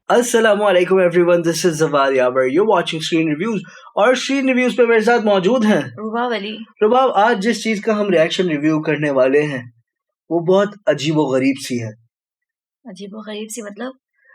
अस्सलामुअलैकुम everyone, this is Jawad Yabar, you watching screen reviews. और screen reviews पे मेरे साथ मौजूद हैं रुबाब अली। रुबाब, आज जिस चीज का हम रिएक्शन रिव्यू करने वाले हैं वो बहुत अजीबो गरीब सी है। अजीबो गरीब सी मतलब?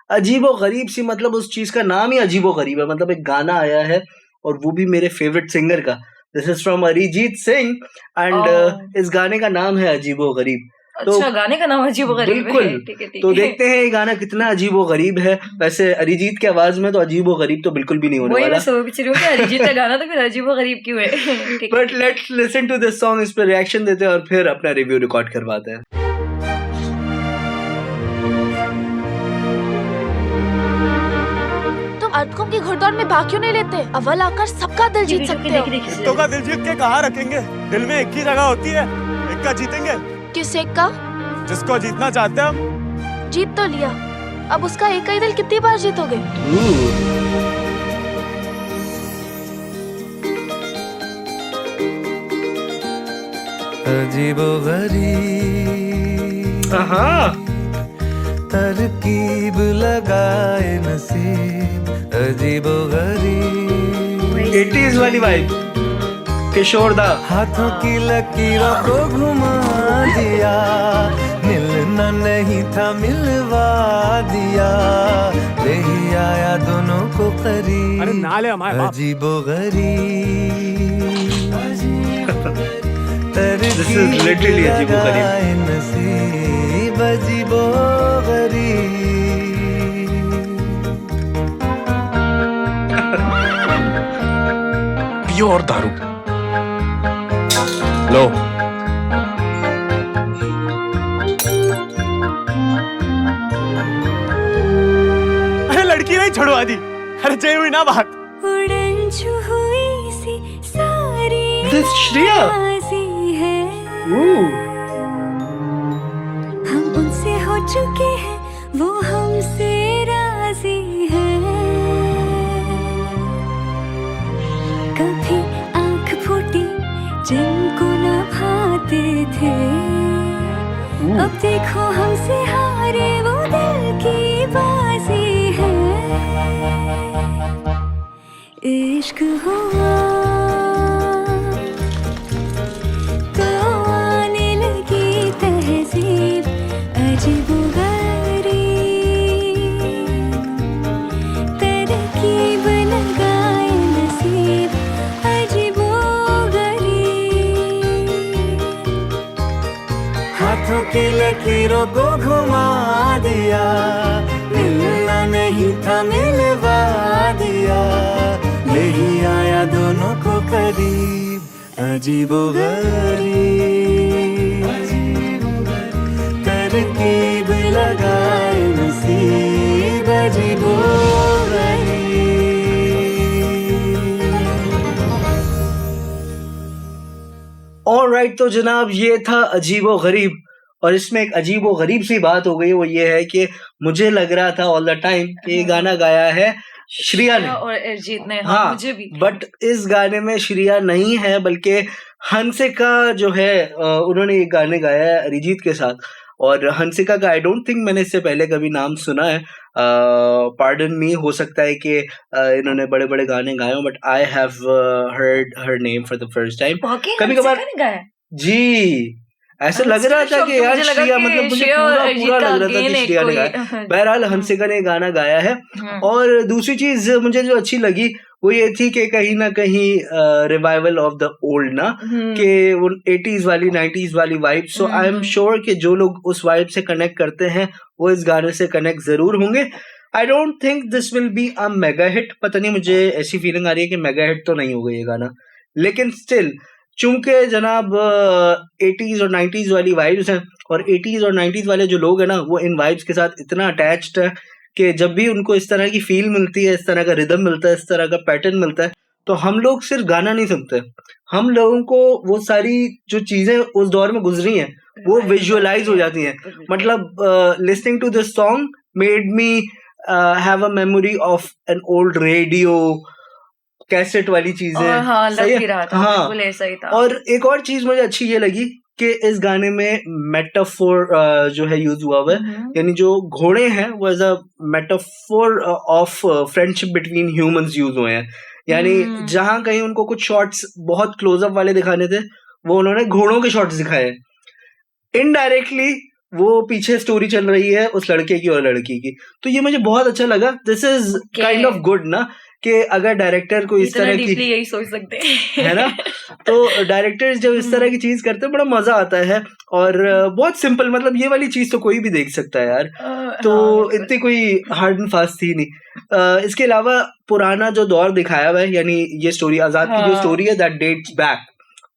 अजीबो गरीब सी मतलब उस चीज का नाम ही अजीबो गरीब है। मतलब एक गाना आया है और वो भी मेरे फेवरेट सिंगर का। This is from Arijit Singh and इस गाने का नाम है अजीबो गरीब। अच्छा, गाने का नाम अजीबो गरीब बिल्कुल। है। ठीक है, तो देखते हैं ये गाना कितना अजीबो गरीब है। वैसे अरिजीत की आवाज में तो अजीबो गरीब तो बिल्कुल भी नहीं होने वाला। मैं सोच रही हूँ कि अरिजीत का गाना तो फिर अजीबो गरीब क्यों है। But let's listen to this song, इस पे रिएक्शन देते हैं और फिर अपना रिव्यू रिकॉर्ड करवाते हैं। तुम अर्थकों की घुड़दौड़ में भाग क्यों नहीं लेते? अव्वल आकर सबका दिल जीत सकते हो। कितनों का दिल जीत के कहाँ रखेंगे? दिल में एक ही जगह होती है, एक का जीतेंगे। किस एक का? जिसको जीतना चाहते हैं हम। जीत तो लिया, अब उसका एक ही दिल कितनी बार जीतोगे? अजीबो गरीब तरकीब लगाए नसीब, अजीबो गरीब 80s वाली वाइब, किशोर दा। हाथों की लकीरों को घुमा दिया, मिलना नहीं था मिलवा दिया, ले ही आया दोनों को करीब। अरे ना ले हमारे बाप। अजीबो गरीब This is literally अजीबो गरीब। नसीब अजीबो गरीब। पियो और दारू लो। अरे लड़की नहीं छुड़वा दी। अरे जय हुई ना बात। This श्रेया। हम उनसे हो चुके हैं, वो हमसे राजी है। कभी आंख फूटी जिनको न भाते थे, अब देखो हमसे हारे वो दिल की बाजी है। इश्क हुआ हाथों की लकीरों को घुमा दिया, मिलना नहीं था मिलवा दिया, ले ही आया दोनों को करीब। अजीबो गरीब तरकीब लगाए नसीब, अजीबो गरीब। ऑलराइट, तो जनाब ये था अजीबो गरीब। और इसमें एक अजीबो गरीब सी बात हो गई, वो ये है कि मुझे लग रहा था ऑल द टाइम कि ये गाना गाया है श्रेया ने और अरिजीत ने। हाँ, मुझे भी। बट इस गाने में श्रेया नहीं है, बल्कि हंसिका जो है उन्होंने ये गाने गाया है अरिजीत के साथ। और हंसिका का आई डोंट थिंक मैंने इससे पहले कभी नाम सुना है। पार्डन मी, हो सकता है कि इन्होंने बड़े बड़े गाने गाए हो, but I have heard her name for the first time. कभी कभार जी ऐसे लग रहा था कि यार श्रेया, मतलब मुझे पूरा लग रहा था कि श्रेया ने गाया। बहरहाल हंसिका ने गाना गाया है। और दूसरी चीज मुझे जो अच्छी लगी वो ये थी कि कहीं ना कहीं रिवाइवल ऑफ द ओल्ड ना, कि वो 80s वाली 90s वाली vibe. So I am sure कि जो लोग उस वाइब से कनेक्ट करते हैं वो इस गाने से कनेक्ट जरूर होंगे। I don't think this will be a mega hit. पता नहीं, मुझे ऐसी फीलिंग आ रही है कि मेगा हिट तो नहीं होगा ये गाना, लेकिन स्टिल चूंकि जनाब 80s और 90s वाली वाइब्स हैं, और 80s और 90s वाले जो लोग हैं ना, वो इन वाइब्स के साथ इतना अटैच्ड है कि जब भी उनको इस तरह की फील मिलती है, इस तरह का रिदम मिलता है, इस तरह का पैटर्न मिलता है, तो हम लोग सिर्फ गाना नहीं सुनते, हम लोगों को वो सारी जो चीजें उस दौर में गुजरी हैं वो विजुअलाइज हो जाती हैं। मतलब listening to this song made me have a memory of an old radio, cassette वाली चीजें। हाँ, लग सही है? भी रहा था, हाँ। बिल्कुल ऐसा ही था। और एक और चीज मुझे अच्छी ये लगी कि इस गाने में मेटाफोर जो है यूज हुआ हुआ है, यानी जो घोड़े हैं वो as a metaphor of friendship between humans use हुए हैं। यानी जहां कहीं उनको कुछ शॉट्स बहुत क्लोजअप वाले दिखाने थे, वो उन्होंने घोड़ों के शॉट्स दिखाए। इनडायरेक्टली वो पीछे स्टोरी चल रही है उस लड़के की और लड़की की, तो ये मुझे बहुत अच्छा लगा। This is kind of good ना, कि अगर डायरेक्टर को इस तरह की, यही सोच सकते हैं है ना, तो डायरेक्टर्स जब इस तरह की चीज करते हैं बड़ा मजा आता है। और बहुत सिंपल, मतलब ये वाली चीज तो कोई भी देख सकता है यार, तो इतनी कोई हार्ड एंड फास्ट थी नहीं। इसके अलावा पुराना जो दौर दिखाया हुआ है, यानी ये स्टोरी आजाद की जो स्टोरी है दैट डेट्स बैक,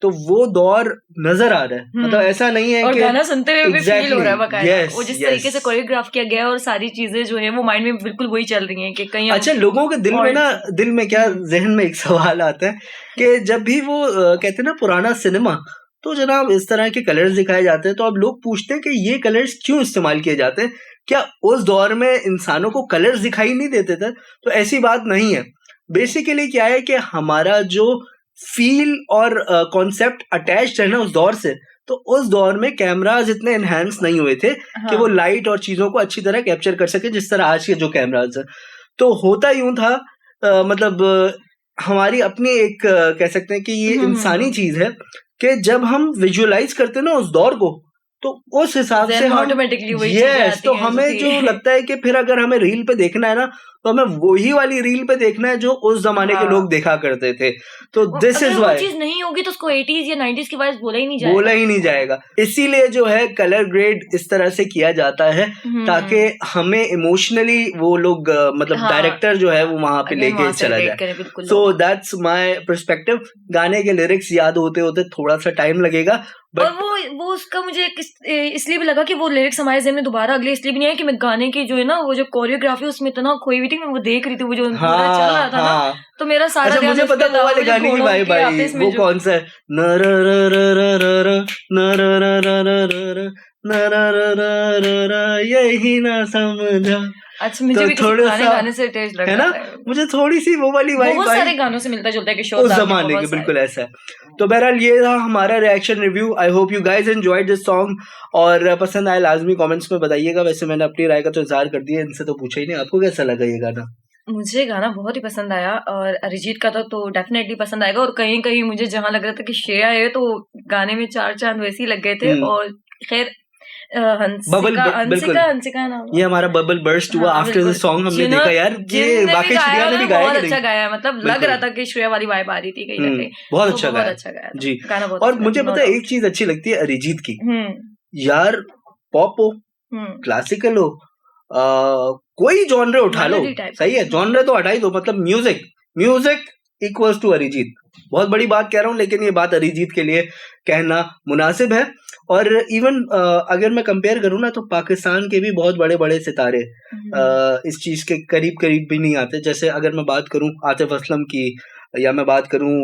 तो वो दौर नजर आ रहा है। मतलब ऐसा नहीं है और कि गाना सुनते हुए भी फील हो रहा है बकायदा। yes, वो जिस तरीके से कोरियोग्राफ किया गया है और सारी चीजें जो है वो माइंड में बिल्कुल वही चल रही हैं कि कहीं अच्छा, लोगों के दिल में क्या जहन में एक सवाल आता है कि जब भी वो कहते हैं ना पुराना सिनेमा, तो जनाब इस तरह के कलर्स दिखाए जाते हैं, तो अब लोग पूछते हैं कि ये कलर्स क्यों इस्तेमाल किए जाते हैं, क्या उस दौर में इंसानों को कलर्स दिखाई नहीं देते थे? तो ऐसी बात नहीं है। बेसिकली क्या है कि हमारा जो फील और कॉन्सेप्ट अटैच्ड है ना उस दौर से, तो उस दौर में कैमराज इतने एनहांस नहीं हुए थे कि वो लाइट और चीजों को अच्छी तरह कैप्चर कर सके जिस तरह आज के जो कैमराज है। तो होता यूं था, मतलब हमारी अपनी एक कह सकते हैं कि ये इंसानी चीज है कि जब हम विजुअलाइज करते हैं ना उस दौर को, तो उस हिसाब से हम ऑटोमेटिकली वही चीजें आती तो हैं हमें जो लगता है कि फिर अगर हमें रील पे देखना है ना, तो हमें वही वाली रील पे देखना है जो उस जमाने के लोग देखा करते थे। तो दिस इज वाई चीज नहीं होगी तो उसको 80s या 90s की वाइज बोला ही नहीं जाएगा। इसीलिए जो है कलर ग्रेड इस तरह से किया जाता है ताकि हमें इमोशनली वो लोग मतलब डायरेक्टर जो है वो वहां पे लेके चला जाए। So that's my perspective. गाने के लिरिक्स याद होते होते थोड़ा सा टाइम लगेगा, और वो उसका मुझे इसलिए भी लगा कि वो लिरिक्स हमारे ज़हन में दोबारा अगले इसलिए भी नहीं है कि मैं गाने की जो है ना वो जो कोरियोग्राफी उसमें इतना खोई हुई थी, मैं वो देख रही थी, वो जो पूरा चल रहा था ना, तो मेरा सारा अच्छा, मुझे पता वो वाले गाने की भाई वो कौन सा है, यही ना समझा। अच्छा, मुझे भी थोड़ा सा गाने से टेस्ट लग रहा है, मुझे थोड़ी सी वो वाली वाइब बहुत सारे गानों से मिलता जुलता है कि उस जमाने के, बिल्कुल ऐसा है। तो बहरहाल ये था हमारा reaction review. I hope you guys enjoyed this song, और पसंद आए लाजमी कमेंट्स में बताइएगा। वैसे मैंने अपनी राय का तो इजहार कर दिया, इनसे तो पूछा ही नहीं, आपको कैसा लगा ये गाना? मुझे गाना बहुत ही पसंद आया, और अरिजीत का तो डेफिनेटली पसंद आएगा, और कहीं कहीं मुझे जहां लग रहा था कि श्रेया है तो गाने में चार चांद वैसे ही लग गए थे। और खैर हंसिका नाम, ये हमारा बबल बर्स्ट हुआ आफ्टर द सॉन्ग। हमने देखा यार ये वाकई श्रेया ने भी गाया, बहुत अच्छा गाया, मतलब लग रहा था कि श्रेया वाली वाइब आ रही थी कहीं ना कहीं। बहुत अच्छा गाया जी। और मुझे पता है एक चीज अच्छी लगती है अरिजीत की, यार पॉप हो क्लासिकल हो कोई जॉनर उठा लो, सही है, जॉनर तो हटा ही दो, मतलब म्यूजिक इक्वल्स टू अरिजीत। बहुत बड़ी बात कह रहा हूँ, लेकिन ये बात अरिजीत के लिए कहना मुनासिब है। और इवन अगर मैं कंपेयर करूँ ना, तो पाकिस्तान के भी बहुत बड़े बड़े सितारे इस चीज के करीब भी नहीं आते। जैसे अगर मैं बात करूँ आतिफ असलम की, या मैं बात करूँ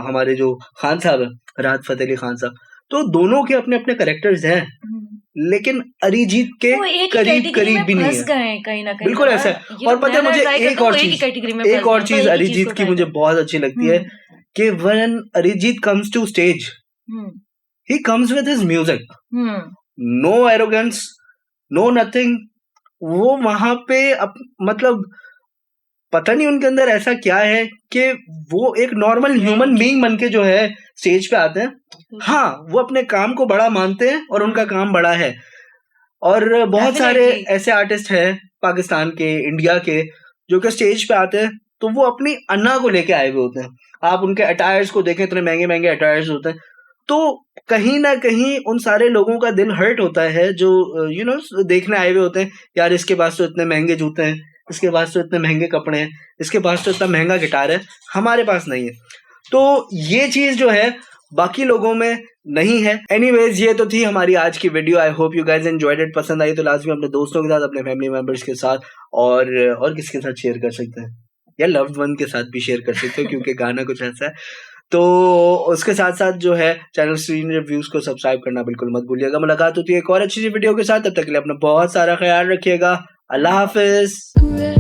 हमारे जो खान साहब है, राहत फतेह अली खान साहब, तो दोनों के अपने अपने कैरेक्टर्स हैं, लेकिन अरिजीत के करीब भी नहीं है, कहीं ना कहीं बिल्कुल ऐसा है। और पता है मुझे एक और चीज अरिजीत की मुझे बहुत अच्छी लगती है कि when Arijit comes to stage, he comes with his music, no arrogance, no nothing। वो वहां पे मतलब पता नहीं उनके अंदर ऐसा क्या है कि वो एक नॉर्मल ह्यूमन बीइंग बन के जो है स्टेज पे आते हैं। हाँ, वो अपने काम को बड़ा मानते हैं और उनका काम बड़ा है। और बहुत सारे ऐसे आर्टिस्ट हैं पाकिस्तान के, इंडिया के, जो कि स्टेज पे आते हैं तो वो अपनी अन्ना को लेके आए हुए होते हैं। आप उनके अटायर्स को देखें, इतने महंगे महंगे अटायर्स होते हैं, तो कहीं ना कहीं उन सारे लोगों का दिल हर्ट होता है जो देखने आए हुए होते हैं। यार इसके पास तो इतने महंगे जूते हैं, इसके पास तो इतने महंगे कपड़े हैं, इसके पास तो इतना महंगा गिटार है, हमारे पास नहीं है। तो ये चीज जो है बाकी लोगों में नहीं है। एनीवेज, ये तो थी हमारी आज की video. I hope you guys enjoyed it. पसंद आई तो लाजमी अपने दोस्तों के साथ, अपने फैमिली मेंबर्स के साथ और किसके साथ शेयर कर सकते हैं, या लव्ड वन के साथ भी शेयर कर सकते हो, क्योंकि गाना कुछ ऐसा है। तो उसके साथ साथ जो है चैनल स्क्रीन रिव्यूज को सब्सक्राइब करना बिल्कुल मत भूलिएगा। मुलाकात होती है एक और अच्छी सी वीडियो के साथ, तब तक के लिए अपना बहुत सारा ख्याल रखिएगा। अल्लाह हाफिज।